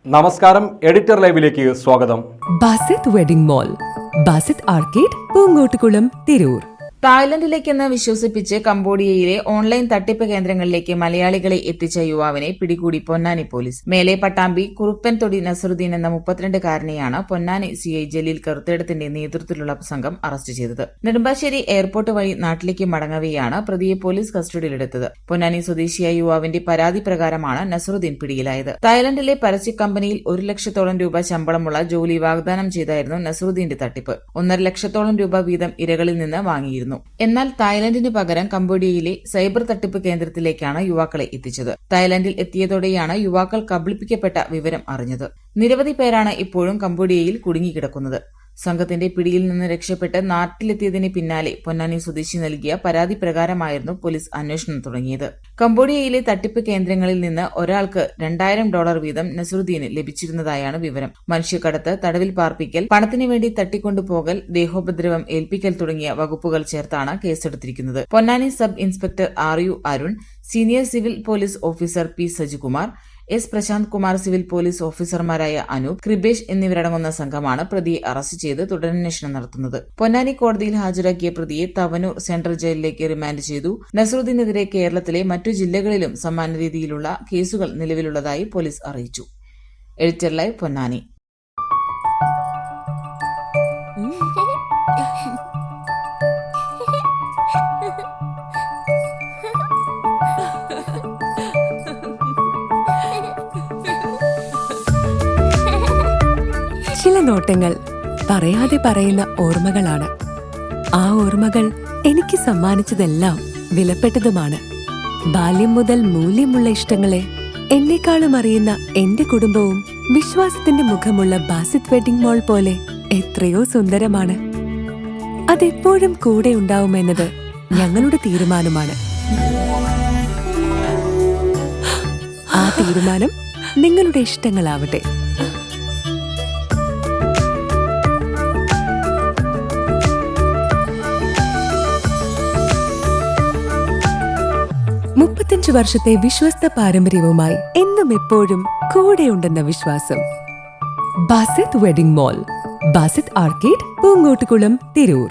നമസ്കാരം, എഡിറ്റർ ലൈവിലേക്ക് സ്വാഗതം. Basith wedding mall, Basith arcade, Poongottukulam, Tirur. തായ്ലൻഡിലേക്കെന്ന് വിശ്വസിപ്പിച്ച് കംബോഡിയയിലെ ഓൺലൈൻ തട്ടിപ്പ് കേന്ദ്രങ്ങളിലേക്ക് മലയാളികളെ എത്തിച്ച യുവാവിനെ പിടികൂടി പൊന്നാനി പോലീസ്. മേലെ പട്ടാമ്പി കുറുപ്പൻ തൊടി നസറുദ്ദീൻ എന്ന 32-കാരനെയാണ് പൊന്നാനി സിഐ ജലീൽ കറുത്തേടത്തിന്റെ നേതൃത്വത്തിലുള്ള സംഘം അറസ്റ്റ് ചെയ്തത്. നെടുമ്പാശ്ശേരി എയർപോർട്ട് വഴി നാട്ടിലേക്ക് മടങ്ങവെയാണ് പ്രതിയെ പോലീസ് കസ്റ്റഡിയിലെടുത്തത്. പൊന്നാനി സ്വദേശിയായ യുവാവിന്റെ പരാതി പ്രകാരമാണ് നസറുദ്ദീൻ പിടിയിലായത്. തായ്ലൻഡിലെ പരസ്യ കമ്പനിയിൽ 1 ലക്ഷത്തോളം രൂപ ശമ്പളമുള്ള ജോലി വാഗ്ദാനം ചെയ്തായിരുന്നു നസറുദ്ദീന്റെ തട്ടിപ്പ്. 1.5 ലക്ഷത്തോളം രൂപ വീതം ഇരകളിൽ നിന്ന് വാങ്ങിയിരുന്നു. എന്നാൽ തായ്ലൻഡിന് പകരം കംബോഡിയയിലെ സൈബർ തട്ടിപ്പ് കേന്ദ്രത്തിലേക്കാണ് യുവാക്കളെ എത്തിച്ചത്. തായ്ലൻഡിൽ എത്തിയതോടെയാണ് യുവാക്കൾ കബളിപ്പിക്കപ്പെട്ട വിവരം അറിഞ്ഞത്. നിരവധി പേരാണ് ഇപ്പോഴും കംബോഡിയയിൽ കുടുങ്ങിക്കിടക്കുന്നത്. സംഘത്തിന്റെ പിടിയിൽ നിന്ന് രക്ഷപ്പെട്ട് നാട്ടിലെത്തിയതിന് പിന്നാലെ പൊന്നാനി സ്വദേശി നൽകിയ പരാതി പ്രകാരമായിരുന്നു പോലീസ് അന്വേഷണം തുടങ്ങിയത്. കംബോഡിയയിലെ തട്ടിപ്പ് കേന്ദ്രങ്ങളിൽ നിന്ന് ഒരാൾക്ക് $2000 വീതം നസറുദ്ദീന് ലഭിച്ചിരുന്നതായാണ് വിവരം. മനുഷ്യക്കടത്ത്, തടവിൽ പാർപ്പിക്കൽ, പണത്തിനു വേണ്ടി തട്ടിക്കൊണ്ടുപോകൽ, ദേഹോപദ്രവം ഏൽപ്പിക്കൽ തുടങ്ങിയ വകുപ്പുകൾ ചേർത്താണ് കേസെടുത്തിരിക്കുന്നത്. Ponnani sub inspector RU Arun, senior civil police officer P Sajikumar, S Prashanth Kumar, civil police ഓഫീസർമാരായ അനൂപ്, കൃപേഷ് എന്നിവരടങ്ങുന്ന സംഘമാണ് പ്രതിയെ അറസ്റ്റ് ചെയ്ത് തുടരന്വേഷണം നടത്തുന്നത്. പൊന്നാനി കോടതിയിൽ ഹാജരാക്കിയ പ്രതിയെ തവനൂർ സെൻട്രൽ ജയിലിലേക്ക് റിമാൻഡ് ചെയ്തു. നസറുദ്ദീനെതിരെ കേരളത്തിലെ മറ്റു ജില്ലകളിലും സമാന രീതിയിലുള്ള കേസുകൾ നിലവിലുള്ളതായി പോലീസ് അറിയിച്ചു. Editor live, Ponnani. ചില നോട്ടങ്ങൾ പറയാതെ പറയുന്ന ഓർമ്മകളാണ്. ആ ഓർമ്മകൾ എനിക്ക് സമ്മാനിച്ചതെല്ലാം വിലപ്പെട്ടതുമാണ്. ബാല്യം മുതൽ മൂല്യമുള്ള ഇഷ്ടങ്ങളെ എന്നെക്കാളും അറിയുന്ന എന്റെ കുടുംബവും വിശ്വാസത്തിന്റെ മുഖമുള്ള ബാസിത് വെഡിംഗ് മോൾ പോലെ എത്രയോ സുന്ദരമാണ്. അതെപ്പോഴും കൂടെ ഉണ്ടാവുമെന്നത് ഞങ്ങളുടെ തീരുമാനമാണ്. ആ തീരുമാനം നിങ്ങളുടെ ഇഷ്ടങ്ങളാവട്ടെ. വർഷത്തെ വിശ്വസ്ത പാരമ്പര്യവുമായി എന്നും എപ്പോഴും കൂടെയുണ്ടെന്ന വിശ്വാസം. Basith wedding mall, Basith arcade, Poongottukulam, Tirur.